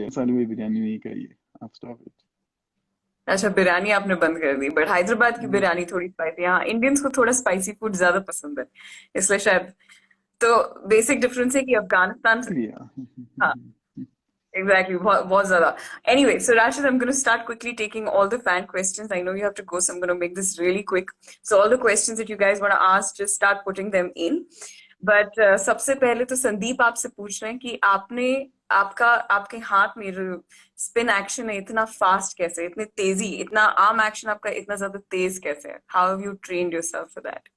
साल में बिरयानी नहीं खाई है। आप स्टॉप इट। अच्छा, बिरयानी आपने बंद कर दी, बट हैदराबाद की बिरयानी थोड़ी स्पाइसी, हाँ इंडियंस को थोड़ा स्पाइसी फूड ज्यादा पसंद है, इसलिए शायद। तो बेसिक डिफरेंस है कि अफगानिस्तान से, लिया। हाँ exactly, बहुत बहुत ज्यादा. Anyway, so Rashid, I'm going to start quickly taking all the fan questions. I know you have to go, so I'm going to make this really quick. So all the questions that you guys want to ask, just start putting them in. But सबसे पहले तो संदीप आपसे पूछ रहे हैं कि आपने आपका आपके हाथ में जो स्पिन एक्शन है इतना फास्ट कैसे, इतनी तेजी, इतना आर्म एक्शन आपका इतना ज्यादा तेज कैसे है? How have you trained yourself for that?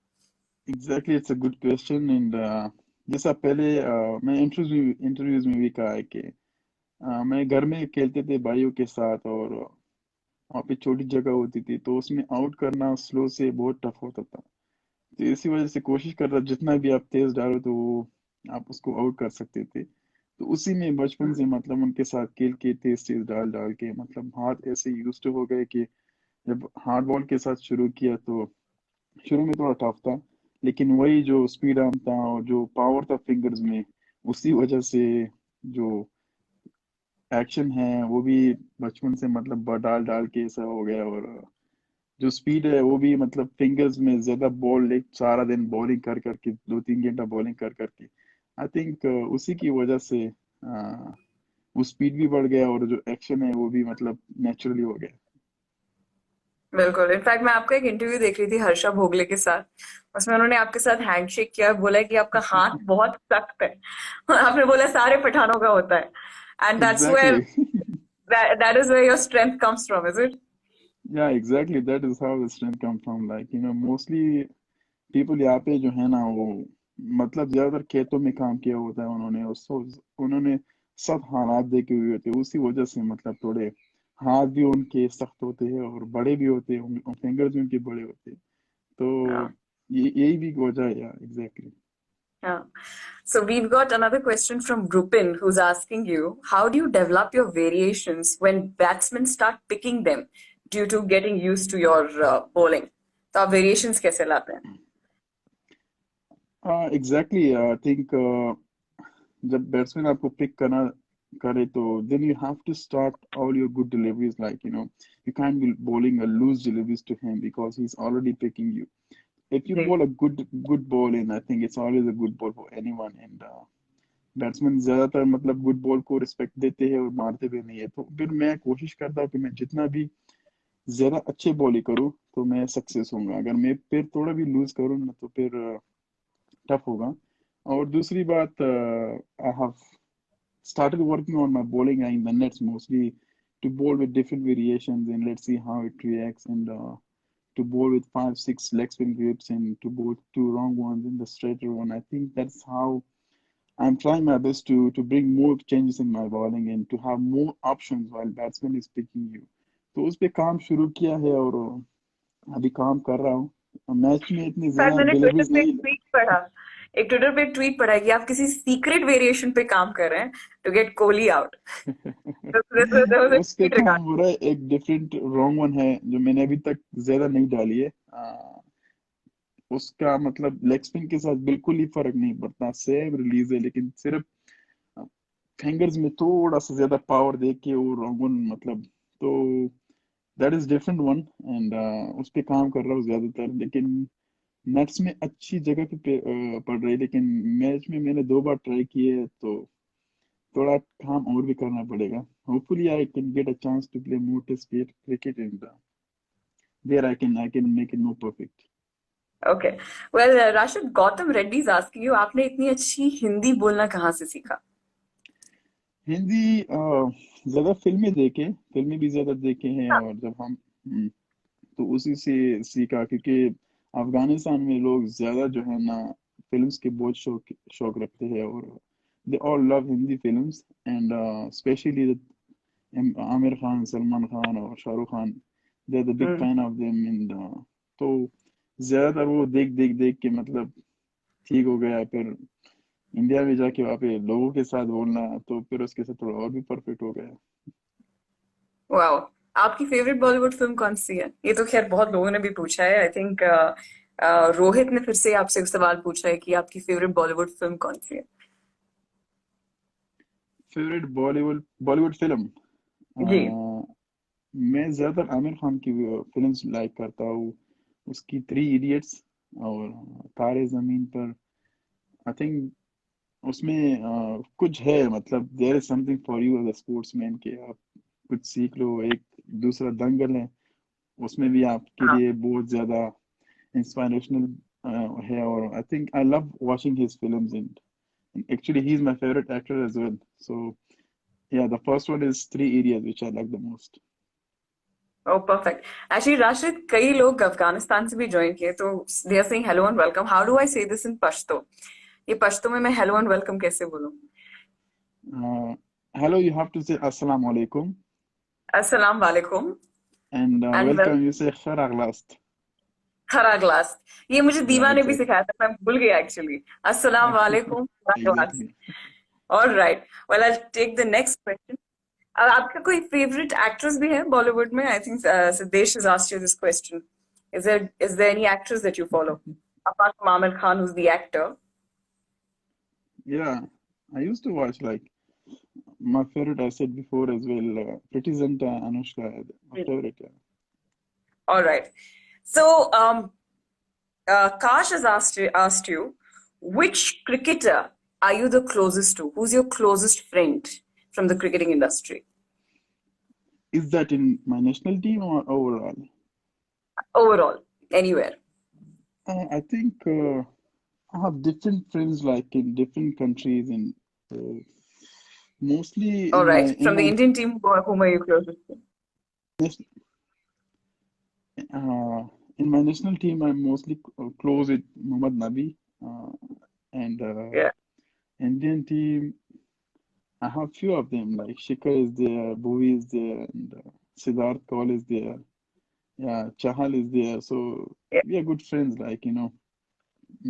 Exactly, it's a good question. And जैसा पहले मैं इंटरव्यूज में भी कहा है कि मैं घर में खेलते थे भाइयों के साथ, और वहाँ पे छोटी जगह होती थी तो उसमें आउट करना स्लो से बहुत टफ होता था। तो इसी वजह से कोशिश कर रहा, जितना भी आप तेज डालो तो आप उसको आउट कर सकते थे। तो उसी में बचपन से मतलब उनके साथ खेल के तेज तेज डाल डाल के मतलब हाथ ऐसे यूज टू हो गए कि जब हार्ड बॉल के साथ शुरू किया तो शुरू में थोड़ा टफ था, लेकिन वही जो स्पीड आर्म था और जो पावर था फिंगर्स में, उसी वजह से जो एक्शन है वो भी बचपन से मतलब डाल डाल के ऐसा हो गया। और जो स्पीड है वो भी मतलब फिंगर्स में ज्यादा बॉल एक सारा दिन बॉलिंग कर करके 2-3 घंटा बॉलिंग कर करके आई थिंक उसी की वजह से वो स्पीड भी बढ़ गया और जो एक्शन है वो भी मतलब नेचुरली हो गया। बिल्कुल, इनफैक्ट मैं आपका एक इंटरव्यू देख रही थी हर्षा भोगले के साथ, उसमें उन्होंने आपके साथ हैंडशेक किया, बोला है कि आपका हाथ बहुत सख्त है। आपने बोला सारे पठानों का होता है, and that's where, exactly. that is where your strength comes from, is it? या exactly, that is how the strength come from, like mostly people यहाँ पे जो है ना वो मतलब ज्यादातर खेतों में काम किया होता है उन्होंने, और उन्होंने सब हालात देखे हुए होते हैं, उसी वजह से मतलब थोड़े हाथ भी उनके सख्त होते हैं और बड़े भी होते हैं, फिंगर्स भी उनके बड़े होते हैं। Yeah. तो ये यही भी वजह है यार, exactly. Yeah. So we've got another question from Rupin who's asking you, how do you develop your variations when batsmen start picking them due to getting used to your bowling? तो आप variations कैसे लाते हैं? Exactly, I think जब batsman आपको pick करना करे तो then you have to start all your good deliveries, like you can be bowling a loose deliveries to him because he's already picking you. If you जी. bowl a good ball in, I think it's always a good ball for anyone. And batsman ज्यादातर मतलब good ball को respect देते हैं और मारते भी नहीं है, तो फिर मैं कोशिश करता हूँ कि मैं जितना भी ज्यादा अच्छे बॉलिंग करूँ तो मैं सक्सेस होऊंगा। अगर मैं फिर थोड़ा भी लूज करूँ ना तो फिर टफ होगा। और दूसरी बात, I have started working on my bowling in the nets mostly, to bowl with different variations and let's see how it reacts. And to bowl with 5-6 leg spin grips and to bowl two wrong ones in the straighter one. I think that's how I'm trying my best to bring more changes in my bowling and to have more options while batsman is picking you. तो उस पे काम शुरू किया है और अभी काम कर रहा हूँ। मैच में इतनी शायद ज्यादा मैंने ट्विटर डिलीवरीज पे एक नहीं। ट्वीट पढ़ा, एक ट्विटर पे एक ट्वीट पढ़ा कि आप किसी सीक्रेट वेरिएशन पे काम कर रहे हैं टू गेट कोहली आउट. उस पे काम हो रहा है, एक डिफरेंट रॉन्ग वन है जो मैंने अभी तक ज्यादा नहीं डाली है। उसका मतलब लेग स्पिन के साथ बिल्कुल ही फर्क नहीं पड़ता, सेम रिलीज है, लेकिन सिर्फ फिंगर्स में थोड़ा सा ज्यादा पावर दे के वो रॉन्ग वन मतलब, तो that is different one. And उस पे काम कर रहा हूँ ज्यादातर, लेकिन नेट्स में अच्छी जगह पड़ रही है, लेकिन मैच में मैंने 2 बार ट्राई किए है तो थोड़ा काम और भी करना पड़ेगा। Hopefully I can get a chance to play more test cricket and there I can make it more perfect. Okay. Well Rashid, Gautam Reddy is asking you, आपने इतनी अच्छी हिंदी बोलना कहाँ से सीखा? हिंदी ज्यादा फिल्में भी ज्यादा देखे हैं, और जब हम तो उसी से सीखा, क्योंकि अफगानिस्तान में लोग ज्यादा जो है ना फिल्म्स के बहुत शौक शौक रखते हैं, और they all love Hindi films. And specially Aamir Khan, Salman Khan और Shahrukh Khan, they are the big hmm. Fan of them. And तो ज्यादातर वो देख देख देख के मतलब ठीक हो गया। फिर इंडिया में जाके वहाँ पे लोगों के साथ बोलना, तो फिर उसके साथ थोड़ा और भी परफेक्ट हो गया। वाओ. आपकी फेवरेट बॉलीवुड फिल्म कौन सी है? ये तो खैर बहुत लोगों ने भी पूछा है, आई थिंक. रोहित ने फिर से आपसे एक सवाल पूछा है कि आपकी फेवरेट बॉलीवुड फिल्म कौन सी है? फेवरेट बॉलीवुड फिल्म, जी। मैं ज्यादातर आमिर खान की फिल्म्स लाइक करता हूँ। उसकी थ्री इडियट्स और तारे जमीन पर। आई थिंक उसमें कुछ है, मतलब there is something for you as a sportsman के आप कुछ सीख लो। एक दूसरा दंगल है, उसमें भी आपके हाँ। लिए बहुत ज्यादा इंस्पिरेशनल है। और I think I love watching his films and actually he is my favorite actor as well. So yeah, the first one is Three Idiots, which I like the most. Oh, perfect. Actually, Rashid, कई लोग अफगानिस्तान से भी join किए तो they are saying hello and welcome. How do I say this in Pashto? ये पश्तो में मैं hello and welcome कैसे बोलूं? Hello, you have to say Assalamu alaikum, अस्सलाम वालेकुम and and welcome you say Kharaghlast. खरा ग्लास। ये मुझे Yeah, दीवा ने भी exactly. सिखाया था, मैं भूल गया एक्चुअली। अस्सलाम वालेकुम खरा glass. Exactly. All right. Well, I'll take the next question. आपका कोई फेवरेट एक्ट्रेस भी है बॉलीवुड में? I think Siddhesh has asked you this question. Is there any actress that you follow apart from Amir Khan, who's the actor? Yeah, I used to watch like my favorite. I said before as well. Pretty Zinta, Anushka, my favorite. Yeah. All right. So, Kash has asked you, which cricketer are you the closest to? Who's your closest friend from the cricketing industry? Is that in my national team or overall? Overall, anywhere. I think I have different friends like in different countries, and uh, mostly All right. in From the my Indian team, whom are you closest to? nation- uh, in my national team, I'm mostly close with Muhammad Nabi, uh, and Yeah. Indian team. I have few of them like Shikhar is there, Bhuvi is there, and Siddharth Kaul is there. Yeah, Chahal is there. So Yeah. we are good friends, like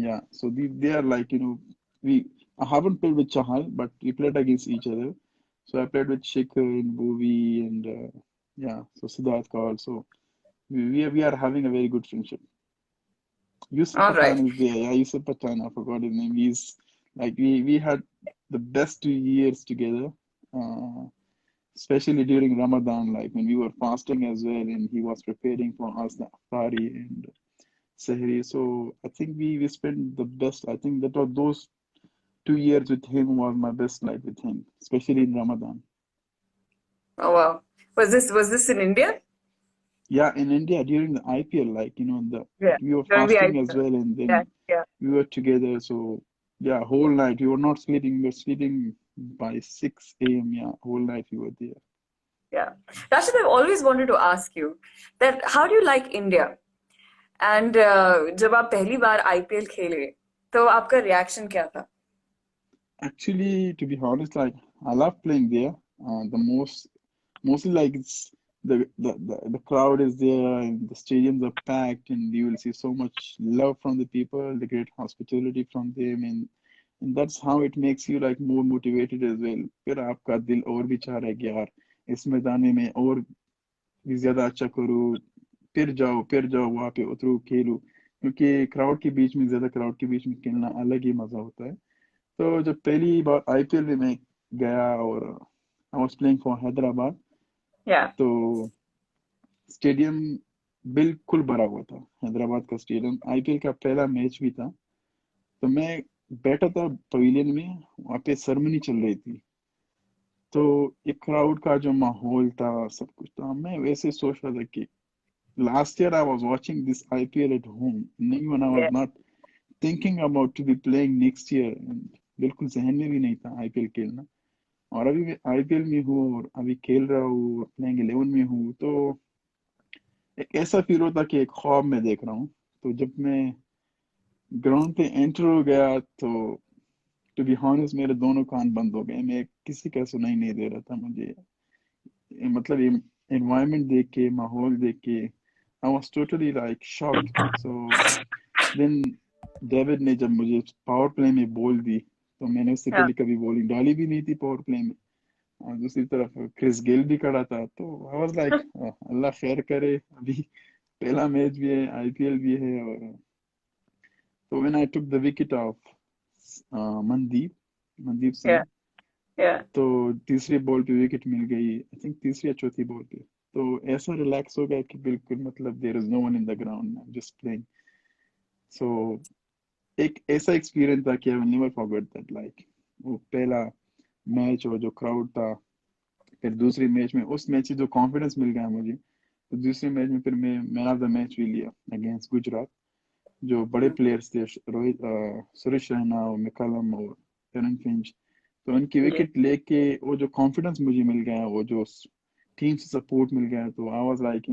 yeah. So they are like we. I haven't played with Chahal, but we played against each other. So I played with Shikhar and Bhuvi and yeah. So Siddharth Kaul. So we are having a very good friendship. Yusuf All right. Pathan is there. Yeah, Yusuf Pathan. I forgot his name. He's like we had the best 2 years together. Uh, Especially during Ramadan, like when we were fasting as well, and he was preparing for us the Iftari and Sehri. So I think we spent the best. I think that was those 2 years with him was my best life with him, especially in Ramadan. Oh wow. Was this in India? Yeah, in India during the IPL, like Yeah. we were During the fasting as IPL. well, and Yeah. then Yeah. we were together. So yeah, whole night we were not sleeping. We were sleeping by 6 a.m. Yeah, whole night we were there. Yeah. Rashid, I've always wanted to ask you that how do you like India? And जब आप पहली बार IPL खेले तो आपका reaction क्या था? Actually, to be honest, like I love playing there. Mostly like it's the crowd is there and the stadiums are packed, and you will see so much love from the people, the great hospitality from them, and that's how it makes you like more motivated as well. फिर आपका दिल और भी चाह रहा है कि यार इस मैदान में मैं और भी ज्यादा अच्छा करूँ, फिर जाओ वहाँ पे उतरो खेलो, क्योंकि क्राउड के बीच में ज्यादा क्राउड के बीच में खेलना अलग ही मजा होता है। तो जब पहली बार आईपीएल में मैं गया और I was playing for Hyderabad, Yeah. तो स्टेडियम बिल्कुल भरा हुआ था। हैदराबाद का स्टेडियम आईपीएल का पहला मैच भी था। तो मैं बैठा था पवेलियन में, वहाँ पे सेरेमनी चल रही थी। तो एक क्राउड का जो माहौल था, सब कुछ था, मैं वैसे सोच रहा था कि last year I was watching this IPL at home, नहीं when I Yeah. was not thinking about to be playing next year, बिल्कुल जहन में भी नहीं था आईपीएल खेलना। और अभी मैं आईपीएल में हूँ और अभी खेल रहा हूँ, प्लेइंग 11 में हूँ, तो एक ऐसा फील होता कि एक ख्वाब में देख रहा हूँ। तो जब मैं ग्राउंड पे एंटर हो गया, तो टू बी हॉनेस्ट मेरे दोनों कान बंद हो गए, मैं किसी का सुनाई नहीं दे रहा था मुझे। मतलब एनवायरनमेंट देख के, माहौल देख के I was totally like shocked. So then David ने जब मुझे पावर प्ले में बॉल दी, तो मैंने उससे Yeah. पहले कभी बॉलिंग डाली भी नहीं थी पावर प्ले में, और दूसरी तरफ क्रिस गेल भी खड़ा था। तो आई वाज लाइक अल्लाह खैर करे, अभी पहला मैच भी है, आईपीएल भी है। और तो when I took the wicket of Mandeep Mandeep Yeah. Singh, Yeah. तो तीसरी बॉल पे विकेट मिल गई, आई थिंक तीसरी या चौथी बॉल पे। तो ऐसा रिलैक्स हो गया कि बिल्कुल मतलब there is no one in the ground, I am just playing. So एक ऐसा एक्सपीरियंस था कि I will never forget that, like वो पहला मैच और जो क्राउड था। फिर दूसरी मैच में, उस मैच से जो कॉन्फिडेंस मिल गया मुझे, तो दूसरे मैच में फिर मैं मैन ऑफ द मैच भी लिया अगेंस्ट गुजरात। जो बड़े प्लेयर्स थे, रोहित, सुरेश रैना और मैकलम और एरन फिंच, तो उनकी जी. विकेट लेके वो जो कॉन्फिडेंस मुझे मिल गया, वो जो टीम से सपोर्ट मिल गया, तो I was like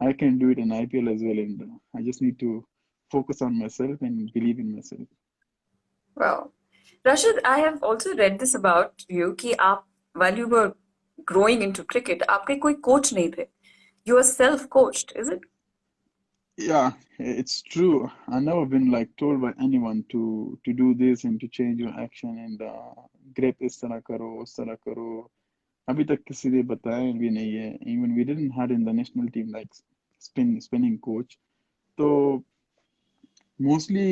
I can do it in IPL as well, and I just need to focus on myself and believe in myself. Wow. Rashid, I have also read this about you कि आप while you were growing into cricket, आपके कोई coach नहीं थे. You were self-coached, is it? Yeah, it's true. I've never been like told by anyone to do this and to change your action and grip इस तरह करो उस तरह करो। अभी तक किसी ने बताया भी नहीं है। Even we didn't had in the national team like spinning coach. तो mostly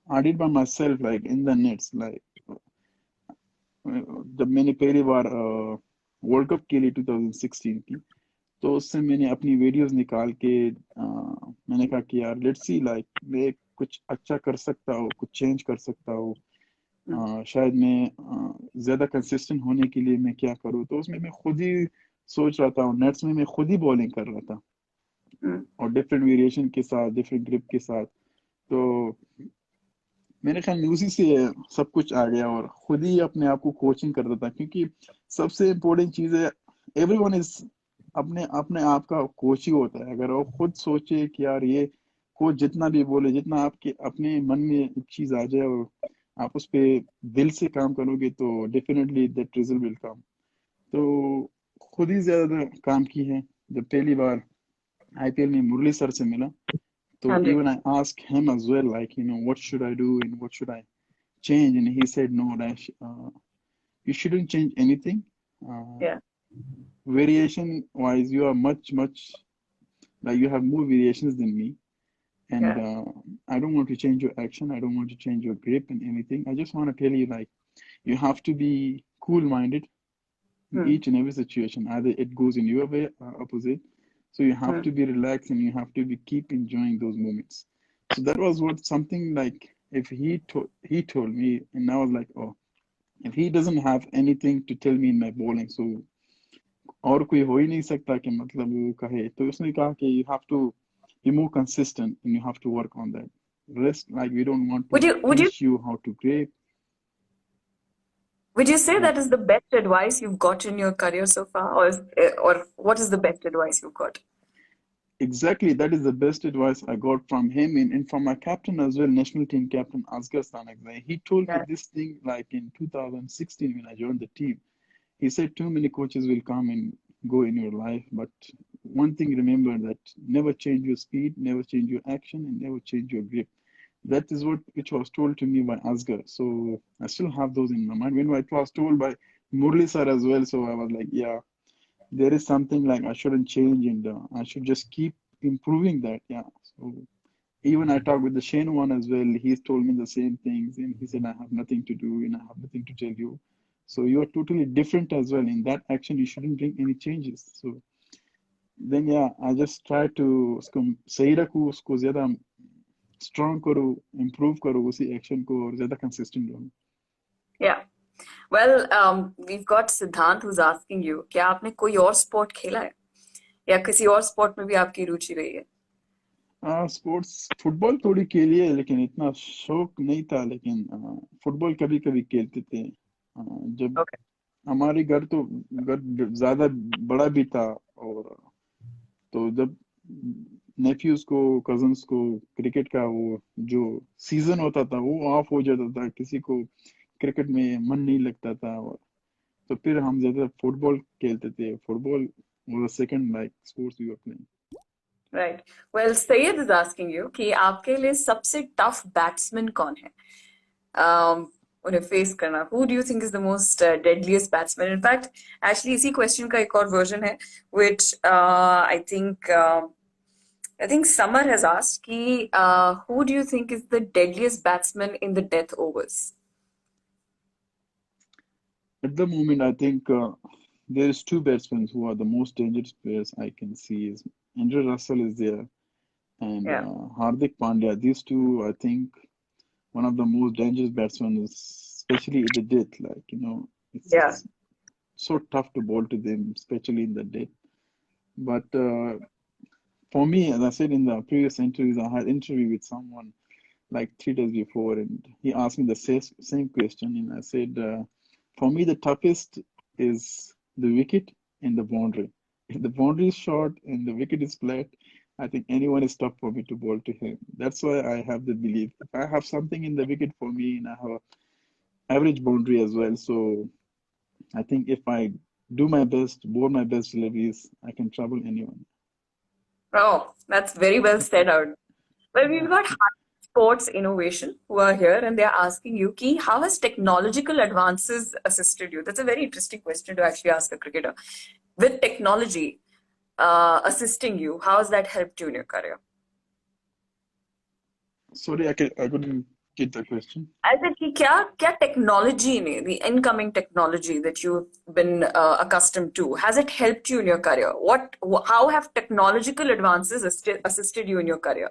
I did by myself, like in the nets, like जब मैंने पहली बार वर्ल्ड कप के लिए 2016 की, तो उससे मैंने अपनी वीडियोस निकाल के मैंने कहा कि यार लेट्स सी, लाइक मैं कुछ अच्छा कर सकता हूँ, कुछ चेंज कर सकता हूँ। Hmm. शायद मैं ज्यादा कंसिस्टेंट होने के लिए मैं क्या करूँ। तो उसमें मैं खुद ही सोच रहा था, नेट्स में मैं खुद ही बॉलिंग कर रहा था Hmm. और डिफरेंट वेरिएशन के साथ, डिफरेंट ग्रिप के साथ। तो मेरे ख्याल में उसी से सब कुछ आ गया और खुद ही अपने आप को कोचिंग करता था, क्योंकि सबसे इम्पोर्टेंट चीज है, एवरीवन इज अपने अपने आप का कोच ही होता है। अगर वो खुद सोचे कि यार ये कोच जितना भी बोले, जितना आपके अपने मन में एक चीज आ जाए और आप उस पे दिल से काम करोगे, तो definitely that result will come. तो खुद ही ज्यादा काम की है। जब पहली बार आईपीएल में मुरली सर से मिला, तो हाँ जी. even I asked him as well, like, what should I do and what should I change? And he said, no, Rash, you shouldn't change anything. Uh, Yeah. Variation wise, you are much, much, like, you have more variations than me. And Yeah. I don't want to change your action. I don't want to change your grip and anything. I just want to tell you, like, you have to be cool minded in Hmm. each and every situation. Either it goes in your way or opposite. So you have Hmm. to be relaxed and you have to be keep enjoying those moments. So that was what something like, if he told me, and I was like, oh, if he doesn't have anything to tell me in my bowling, so और कोई हो ही नहीं सकता कि मतलब वो कहे। तो उसने कहा कि you have to be more consistent and you have to work on that. Rest, like, we don't want Would to you would you teach you how to grip. would you say Yeah. that is the best advice you've got in your career so far, or what is the best advice you've got? Exactly, that is the best advice I got from him and from my captain as well, national team captain Asghar Stanakzai. He told me Yeah. this thing like in 2016 when I joined the team. He said too many coaches will come and go in your life, but one thing remember, that never change your speed, never change your action, and never change your grip. That is what which was told to me by Asghar. So I still have those in my mind. When it was told by Murli sir as well, so I was like, yeah, there is something like I shouldn't change, and I should just keep improving that. Yeah. So even I talked with the Shane one as well. He's told me the same things, and he said I have nothing to do and I have nothing to tell you. So you are totally different as well. In that action, you shouldn't bring any changes. So then yeah, I just try to उसको सही रखूँ, उसको ज्यादा strong करो, improve करो उसी action को और ज्यादा कंसिस्टेंट रहूँ। Yeah. Well, we've got Siddhant who's asking you, क्या आपने कोई और स्पोर्ट खेला है या किसी और स्पोर्ट में भी आपकी रुचि रही है? स्पोर्ट्स फुटबॉल थोड़ी खेली है, लेकिन इतना शौक नहीं था। लेकिन फुटबॉल कभी कभी खेलते थे। जब Okay. हमारे घर ज्यादा बड़ा भी था, और तो जब नेफ्यूज को, कजन्स को क्रिकेट का वो जो सीजन होता था वो ऑफ हो जाता था, किसी को क्रिकेट में मन नहीं लगता था, और तो फिर हम ज्यादा फुटबॉल खेलते थे। Football was the second like sports we were playing. Right. Well, Sayed is asking you कि आपके लिए सबसे टफ बैट्समैन कौन है? उन्हें फेस करना. Who do you think is the most deadliest batsman? In fact, actually इसी question का एक और version है, which I think Samar has asked कि who do you think is the deadliest batsman in the death overs? At the moment, I think there's two batsmen who are the most dangerous players I can see. Is Andrew Russell is there and Yeah, Hardik Pandya. These two, I think, one of the most dangerous batsmen, especially in the death. Like yeah, it's so tough to bowl to them, especially in the death. But for me, as I said in the previous interviews, I had interview with someone like 3 days before, and he asked me the same question, and I said, for me, the toughest is the wicket and the boundary. If the boundary is short and the wicket is flat, I think anyone is tough for me to bowl to him. That's why I have the belief. If I have something in the wicket for me, and I have a average boundary as well, so I think if I do my best, bowl my best deliveries, I can trouble anyone. oh, that's very well said out. Well, we've Yeah. got sports innovation who are here and they're asking you, Ki, how has technological advances assisted you? That's a very interesting question to actually ask a cricketer. With technology assisting you, how has that helped you in your career? Sorry, I couldn't get the question. I said कि क्या technology ने, the incoming technology that you've been accustomed to, has it helped you in your career? How have technological advances assisted you in your career?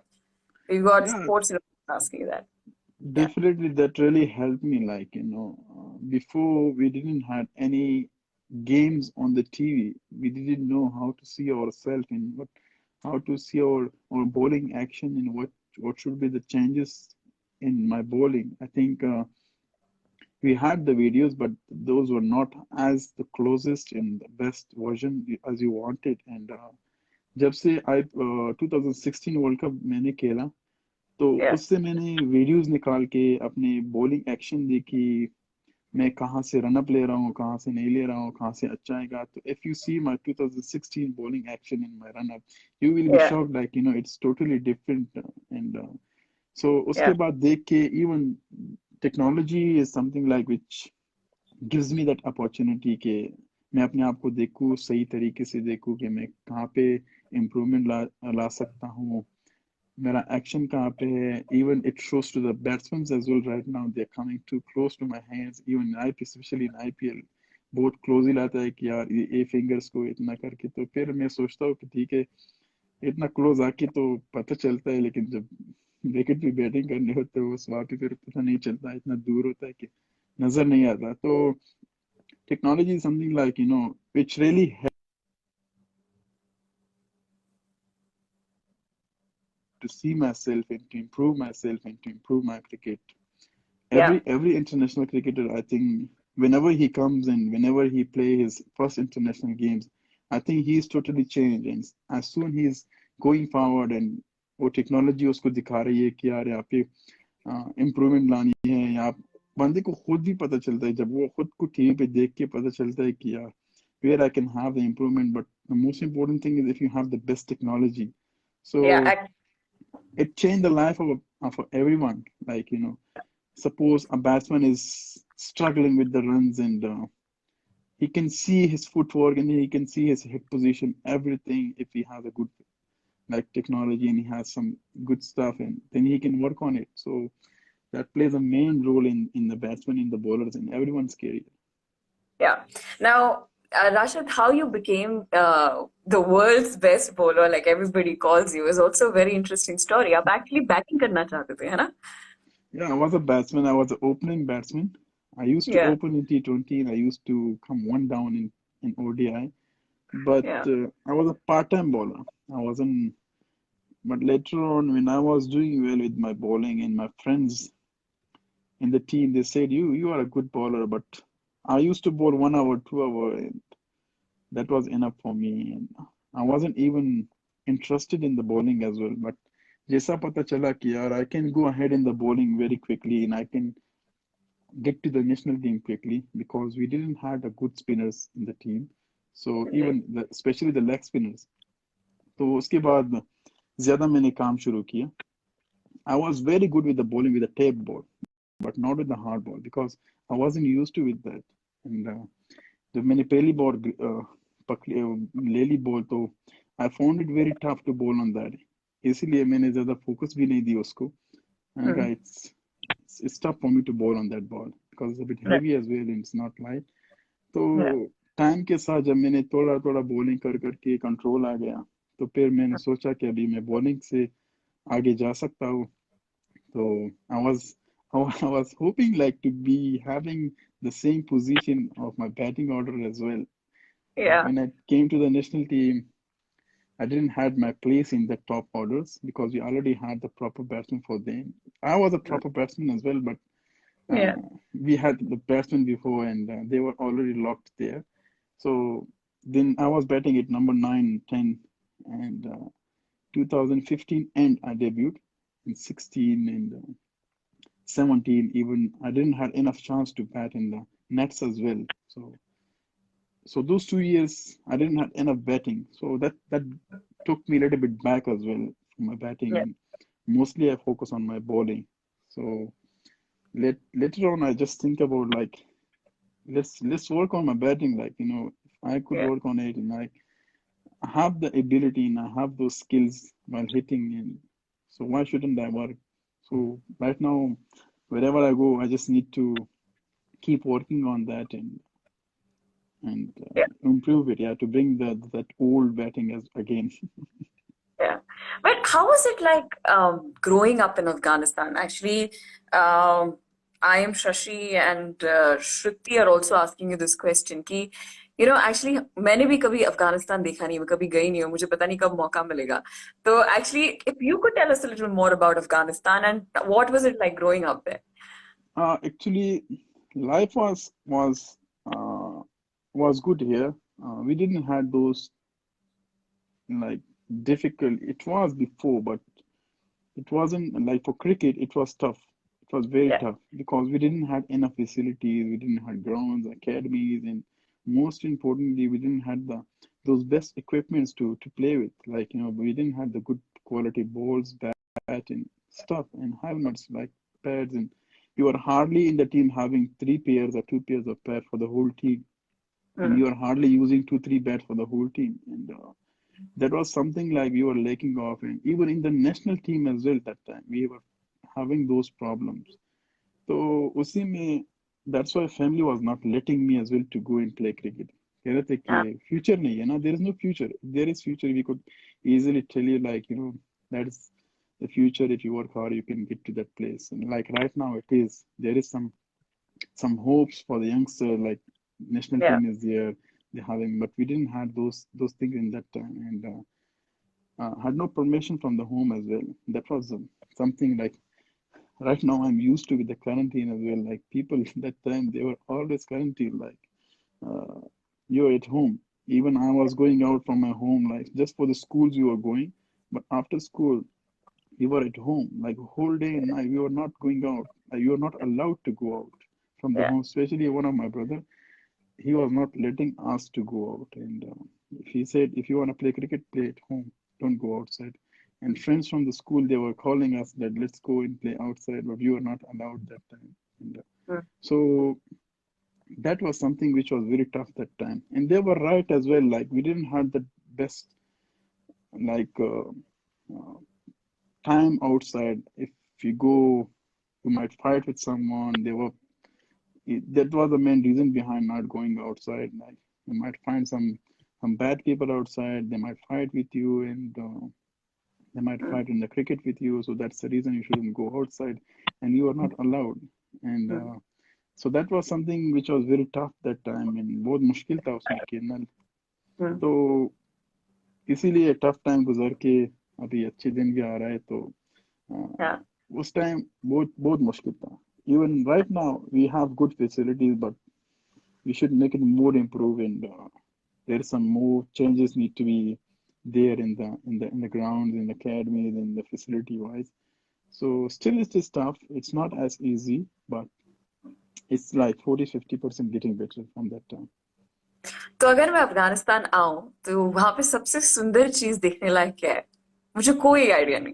You got Yeah, sports asking you that. Yeah, definitely, that really helped me. Like, before we didn't had any games on the TV. We didn't know how to see ourselves and how to see our bowling action and what should be the changes in my bowling. I think we had the videos, but those were not as the closest and the best version as you wanted. And जब से I 2016 world cup मैंने खेला तो yeah, उससे मैंने videos निकाल के अपने बॉलिंग एक्शन देखी मैं कहाँ से रन अप ले रहा हूँ कहाँ से नहीं ले रहा हूँ कहाँ से अच्छा आएगा तो if you see my 2016 bowling action in my run up you will be yeah, shocked like it's totally different and so उसके yeah, बाद देख के even technology is something like which gives me that opportunity कि मैं अपने आप को देखूँ सही तरीके से देखूँ कि मैं कहाँ पे इम्प्रूवमेंट ला सकता हूँ मेरा एक्शन कहाँ पे है even it shows to the batsmen as well right now they're coming too close to my hands even in IP especially in IPL बहुत क्लोज ही लाता है कि यार ये फिंगर्स को इतना करके तो फिर मैं सोचता हूँ कि ठीक है इतना क्लोज आके तो पता चलता है लेकिन जब विकेट पे बैटिंग करने होते हैं उस वहाँ पे फिर पता नहीं चलता इतना दूर होता है कि नजर नहीं आता तो technology is something like which really helps to see myself and to improve myself and to improve my cricket yeah, every international cricketer, I think, whenever he comes and whenever he play his first international games, I think he's totally changed. And as soon he's going forward and वो technology उसको दिखा रही है कि यार यहाँ पे improvement लानी है यहाँ बंदे को खुद भी पता चलता है जब वो खुद को टीवी पे देख के पता चलता है कि यार where I can have the improvement but the most important thing is if you have the best technology so yeah. it changed the life of everyone like suppose a batsman is struggling with the runs and he can see his footwork and he can see his hip position, everything if he has a good like technology and he has some good stuff and then he can work on it. So that plays a main role in the batsman, in the bowlers, in everyone's career. Yeah. Now, Rashid, how you became the world's best bowler, like everybody calls you, is also a very interesting story. आप actually batting करना चाहते थे, है ना? Yeah, I was a batsman. I was an opening batsman. I used to Yeah, open in T20 and I used to come one down in ODI. But yeah. I was a part-time bowler. I wasn't. But later on, when I was doing well with my bowling and my friends in the team, they said, "You are a good bowler." But I used to bowl 1 hour, 2 hour, and that was enough for me. And I wasn't even interested in the bowling as well. But जैसा पता चला कि यार I can go ahead in the bowling very quickly and I can get to the national team quickly because we didn't have the good spinners in the team. So Indeed. even especially the leg spinners. तो उसके बाद ज्यादा मैंने काम शुरू किया. I was very good with the bowling with the tape ball, but not with the hard ball because I wasn't used to with that. And जब मैंने पहली बॉल ले ली बॉल तो I found it very tough to bowl on that. इसीलिए मैंने ज्यादा focus भी नहीं दी उसको. And Hmm. it's tough for me to bowl on that ball because it's a bit Right. heavy as well and it's not light. तो Yeah. Time के साथ जब मैंने थोड़ा थोड़ा बॉलिंग कर करके कंट्रोल आ गया, तो फिर मैंने सोचा कि अभी मैं बॉलिंग से आगे जा सकता हूँ. So I was I was hoping like to be having the same position of my batting order as well. But Yeah. when I came to the national team, I didn't had my place in the top orders because we already had the proper batsman for them. I was a proper batsman as well, but Yeah. we had the batsmen before and they were already locked there. So then I was batting at number 9, 10, and 2015 and I debuted in 16 and 17 even I didn't have enough chance to bat in the nets as well. So those 2 years I didn't have enough batting. So that took me a little bit back as well from my batting, Yeah. and mostly I focus on my bowling. So later on I just think about like let's work on my batting, like if I could Yeah. work on it and I have the ability and I have those skills while hitting, and so why shouldn't I work? So right now wherever I go I just need to keep working on that and Yeah. improve it, yeah, to bring that old batting as again. Yeah. But how was it like growing up in Afghanistan? Actually, I am Shashi and Shruti are also asking you this question कि actually मैंने भी कभी अफगानिस्तान देखा नहीं, मैं कभी गई नहीं हूँ, मुझे पता नहीं कब मौका मिलेगा. तो actually, if you could tell us a little more about Afghanistan and what was it like growing up there? Actually, life uh, was good here. We didn't had those like difficult. It was before, but it wasn't like for cricket. It was tough. It was very Yeah. tough because we didn't have enough facilities. We didn't have grounds, academies, and most importantly, we didn't have the those best equipments to play with. Like we didn't have the good quality balls, bat, and stuff, and helmets like pads, and you are hardly in the team having three pairs or two pairs of pad for the whole team, and Hmm. you are hardly using two three bats for the whole team, and that was something like we were lacking of, and even in the national team as well that time we were having those problems. So usi mein, that's why family was not letting me as well to go and play cricket. कह रहे थे कि Yeah. future नहीं है ना, there is no future. If there is future we could easily tell you like that's the future. If you work hard you can get to that place, and like right now it is, there is some hopes for the youngster, like national Yeah. team is there, they're having, but we didn't have those things in that time, and had no permission from the home as well. That was something like right now I'm used to with the quarantine as well. Like people that time they were always quarantined. Like uh, you're at home. Even I was going out from my home, like just for the schools you were going, but after school we were at home. Like whole day and night we were not going out. Like you were not allowed to go out from the Yeah. home. Especially one of my brother, he was not letting us to go out, and if he said if you want to play cricket play at home, don't go outside. And friends from the school they were calling us that let's go and play outside, but we were not allowed that time, and Hmm. so that was something which was very tough that time, and they were right as well. Like we didn't have the best like uh, time outside. If you go you might fight with someone. That was the main reason behind not going outside. Like you might find some bad people outside. They might fight with you, and they might Hmm. fight in the cricket with you. So that's the reason you shouldn't go outside, and you are not allowed. And Hmm. so that was something which was very tough that time, and बहुत मुश्किल था उसमें खेलना. Hmm. तो इसीलिए tough time गुजर के अभी अच्छे दिन भी आ रहा है, तो Yeah. उस टाइम बहुत बहुत मुश्किल था. Even right now we have good facilities, but we should make it more improve, and there's some more changes need to be there in the grounds, in the academies, in the facility wise. So still it's just tough. It's not as easy, but it's like 40-50% getting better from that time. तो अगर मैं अफगानिस्तान आऊं तो वहां पे सबसे सुंदर चीज देखने लायक क्या है? मुझे कोई आइडिया नहीं.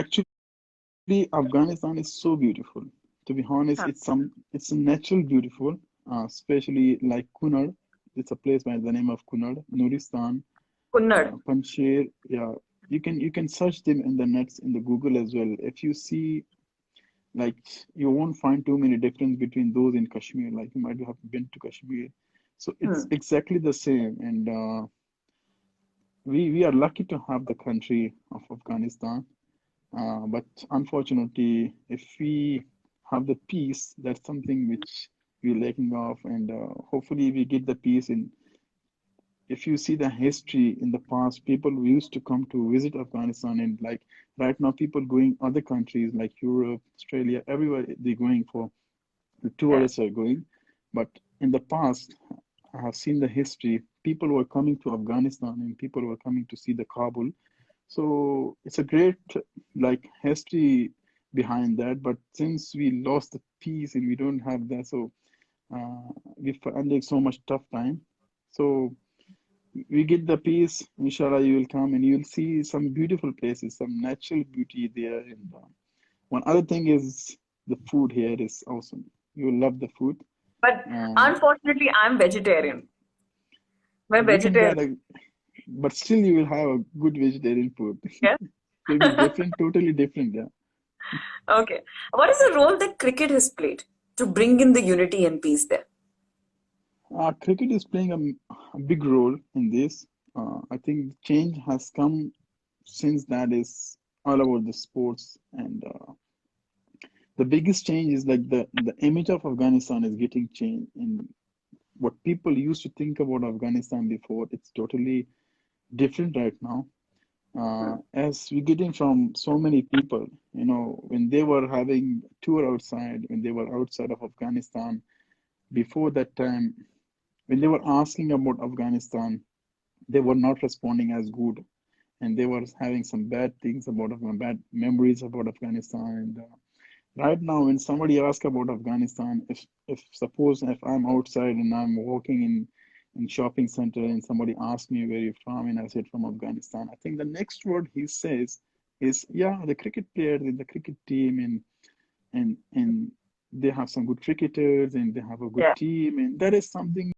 Actually, Afghanistan is so beautiful. To be honest, हाँ. it's a natural beautiful, especially like Kunar. It's a place by the name of Kunar, Nuristan, Kunar. Panjshir. Yeah, you can search them in the nets in the Google as well. If you see, like, you won't find too many difference between those in Kashmir. Like you might have been to Kashmir. So it's Hmm. exactly the same. And we are lucky to have the country of Afghanistan. But unfortunately, if we have the peace, that's something which we're lacking of, and hopefully we get the peace in. If you see the history in the past, people used to come to visit Afghanistan, and like right now, people going other countries like Europe, Australia, everywhere they're going for the Yeah. tourists are going. But in the past, I have seen the history. People were coming to Afghanistan, and people were coming to see the Kabul. So it's a great like history behind that. But since we lost the peace and we don't have that, so we finding so much tough time. So we get the peace, inshallah, you will come and you'll see some beautiful places, some natural beauty there. And one other thing is the food here is awesome. You'll love the food. But Uh, unfortunately, I'm vegetarian. I'm we can vegetarian. get a, but still you will have a good vegetarian food. Yeah. It'll be different, totally different. Yeah. Okay. What is the role that cricket has played to bring in the unity and peace there? Cricket is playing a big role in this. I think change has come since that is all about the sports and the biggest change is like the image of Afghanistan is getting changed. And what people used to think about Afghanistan before, it's totally different right now. Hmm. As we're getting from so many people, when they were having tour outside, when they were outside of Afghanistan, before that time, when they were asking about Afghanistan, they were not responding as good, and they were having some bad things about bad memories about Afghanistan. And right now, when somebody asks about Afghanistan, if suppose if I'm outside and I'm walking in shopping center and somebody asks me where you're from and I said from Afghanistan, I think the next word he says is, yeah, the cricket players in the cricket team, and they have some good cricketers and they have a good Yeah. team, and that is something